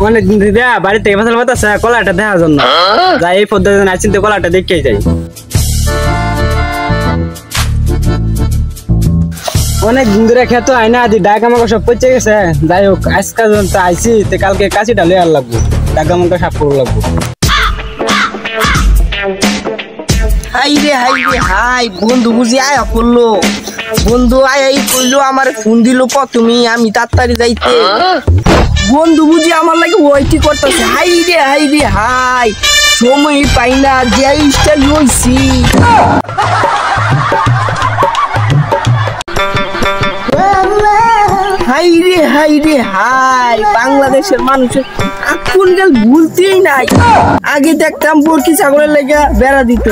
অনেকদিন দিদা বাড়ি থেকে ফসল পাতাছে কলাটা দেখার জন্য যাই এই পদ্ধতি আছি তো কলাটা দেখেই যাই। অনেক দিন ধরে খেত হয় না দি ডাক আমাকে সব পচে গেছে। যাই হোক আজকাল তো আইসি তো কালকে কাশিটা লয়ে আর লাগবো, ডাক আমাকে সাফ করে লাগবো। হাই রে হাই বন্ধু বুঝি আয়া করলো, বন্ধু আয়াই করলো আমার ফোন দিল তুমি আমি তাড়াতাড়ি যাইতে। বন্ধু বুঝি আমার লাগে ওইটি করতেছে। হাই রে হাই সময় পাই না যে স্টাইল হইছি। হাই রে হাই বাংলাদেশের মানুষের এখন গেল ভুলতেই নাই। আগে দেখতাম বরকি ছাগলের লেগে বেড়া দিত,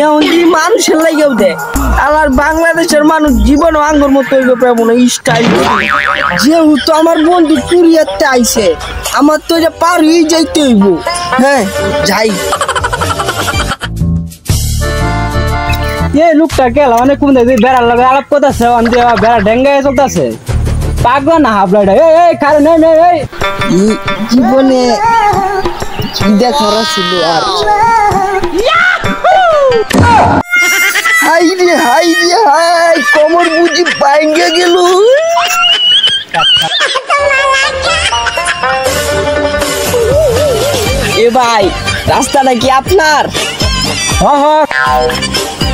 এখন যদি মানুষের লেগেও দেয়। আর বাংলাদেশের মানুষ জীবন আঙ্গুর মতো স্টাইল। যেহেতু আমার বন্ধু কুরিয়াতে আইছে আমার তো এটা পার হয়ে যাইতে হইব। হ্যাঁ যাই। এই লোকটা গেল অনেক কোন বেড়ার লাগে আলাপ করতেছে, বেড়া ডেঙ্গায় চলতেছে পাগল না হাবলাটা। এই কারণ এই জীবনে দেখার ছিল আর। হাই রে হাই কোমর বুঝি ভাঙ্গে গেল। এ ভাই রাস্তাটা কি আপনার?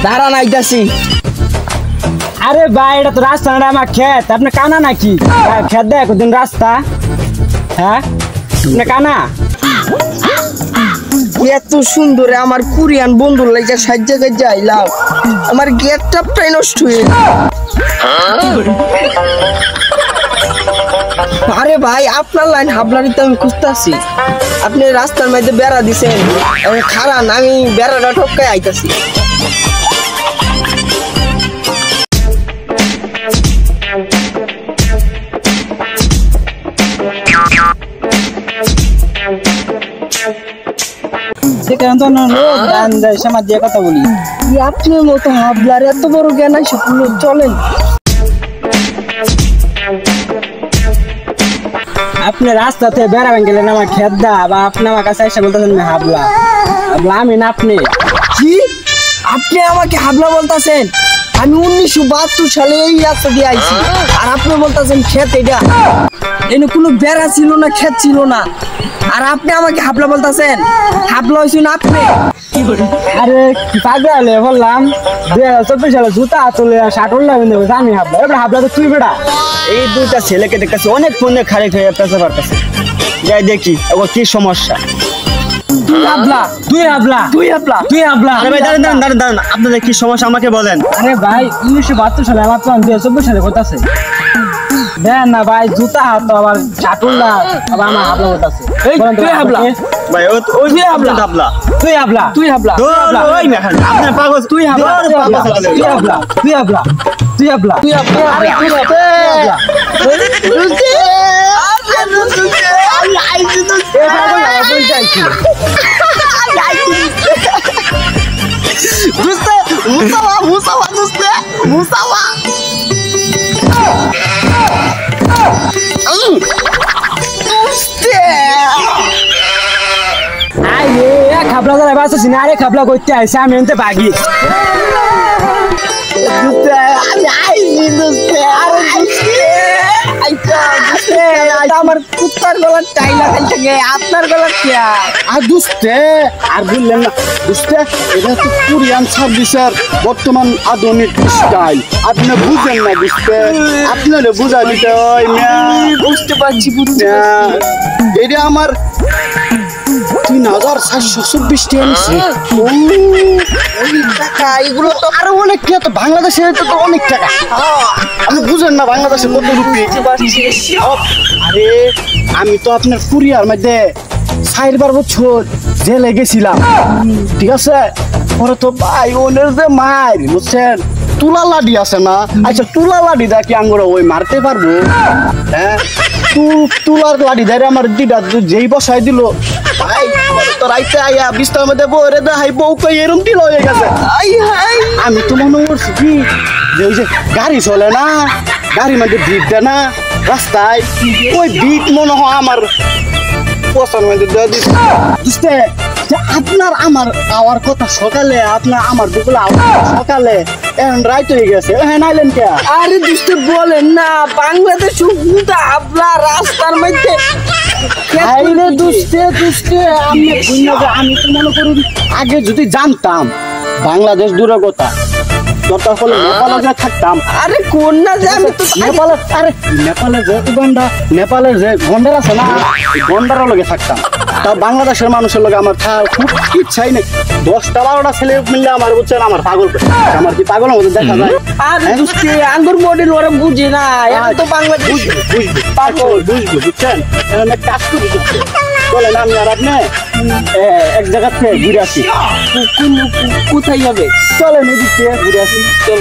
দাঁড়ান আইতাছি। আরে ভাই এটা তো রাস্তা না, আমার ক্ষেত। আপনি কানা নাকি? ক্ষেত দেয় কদিন রাস্তা? হ্যাঁ আপনি কানা? এত সুন্দর আমার কোরিয়ান বন্ধুর লাগে 60 জায়গায় যাইলাম, আমার গেটটাই নষ্ট হয়ে। আরে ভাই আপনার লাইন হাবলারি তো আমি খুঁজতেছি। আপনি রাস্তার মধ্যে বেড়া দিছেন, খারান আমি বেড়াটা ঠকাই আইতাছি। কথা বলি আপনার মতো হাবলার এত বড় জ্ঞান আছে চলেন। আপনি রাস্তাতে বেড়াবেন গেলেন আমার খেত দা, বা আপনি আমার কাছে এসে বলতেছেন হাবলা। হাবলা আমি না আপনি। কি আপনি আমাকে হাবলা বলতেছেন? আমি 1972 সালে এই রাস্তা দিয়ে আইছি আর আপনি বলতেছেন খেত। এটা এনে কোনো বেড়া ছিল না, খেত ছিল না, আর আপনি আমাকে হাবলা বলতেছেন? হাবলা হইছেন আপনি। আরে পাগল বললাম 2024 সালে জুতা তুলে শার্ট উল্লা বিন্দু আমি হাবলা। এবার হাবলা তো তুই বেড়া। এই দুইটা ছেলেকে দেখতেছি অনেক ফোনে খারে খেয়ে পেঁচা পারতেছে। যাই দেখি ও কি সমস্যা। আপনাদের কি সমস্যা আমাকে বলেন। আরে ভাই 1972 সালে আমার তো 2024 সালে কোথাছে দেন না ভাই জুতা হাত আবার চাটুল্লা আবার আমার হাবলা হতাছে। তুই হাবলা ভাই ওই তুই হাবলা হাবলা তুই হাবলা তুই হাবলা ওই মেখান আপনি পাগল। তুই হাবলা তুই হাবলা তুই হাবলা তুই হাবলা তুই হাবলা তুই হাবলা আরে তুই হাবলা আমি আইছি তো এ পাগল আপনি চাইছি দুস্তে মুসাওয়া দুস্তে মুসাওয়া খাবলা যারা বাঁচছি না। আরে খাবলা করতে আইসে আমি এনতে বাগি আমার কুত্তার গলার টাইলা থাকে আপনার গলার খেয়া। আর দুস্তে আর বললেন না দুস্তে, এটা তো কোরিয়ান সার্ভিসের বর্তমান আধুনিক স্টাইল। আপনি বুঝেন না দুস্তে, আপনার বুঝা দিতে হয়। বুঝতে পারছি এটা আমার 3424 টাকা। এগুলো তো আরো অনেক টাকা, তো বাংলাদেশে তো অনেক টাকা। আপনি বুঝেন না বাংলাদেশে কত রুপি। আরে আমি তো আপনার কুরিয়ার মধ্যে 4 বছর জেলে গেছিলাম, ঠিক আছে? পরে তো ভাই ওনের যে মার বুঝছেন তুলা লাডি আছে না, আচ্ছা তুলা লাডি দা কি আঙ্গুর ওই মারতে পারবো? হ্যাঁ তুলার লাডি ধরে আমার দিদা যেই বসাই দিল ভাই তো রাইতে আইয়া বিস্তার মধ্যে বরে দা হাই বউ কই এরম দিল হয়ে গেছে। আমি তো মনে করছি কি যে ওই যে গাড়ি চলে না, গাড়ির মধ্যে ভিড় দেয় না, রাস্তায় ওই বিট মনে হয় আমার পছন্দ মধ্যে দিয়ে দিচ্ছে বুঝতে যে আপনার আমার আওয়ার কথা সকালে আপনার আমার দুপুরে সকালে এখন রাইত হয়ে গেছে হ্যাঁ নাইলেন কে আরে দোস্ত বলেন না বাংলাদেশ উল্টা হাবলা রাস্তার মধ্যে আইরে দুস্তে আমি বুঝনা যে আমি তো মনে করি আগে যদি জানতাম বাংলাদেশ দূরের কথা দরকার হলে নেপালে যা থাকতাম আরে কোন না যে আমি তো নেপালের যে গন্ডার আছে না গন্ডারের লগে থাকতাম তা বাংলাদেশের মানুষের লগে আমার খুব ইচ্ছাই নেই 10-12টা ছেলে মিললে আমার বুঝছেন আমার পাগল আমার কি পাগলের মধ্যে দেখা যায় আরে দোস্ত আঙ্গুর মডেল ওরা বুঝে না এখন তো বাংলাদেশ বুঝবো বুঝছেন এক কাজ করি বলেন আমি আর আপনি এক জায়গা থেকে ঘুরে আসি কোথায় যাবে চলেন এদিক থেকে ঘুরে আসি চল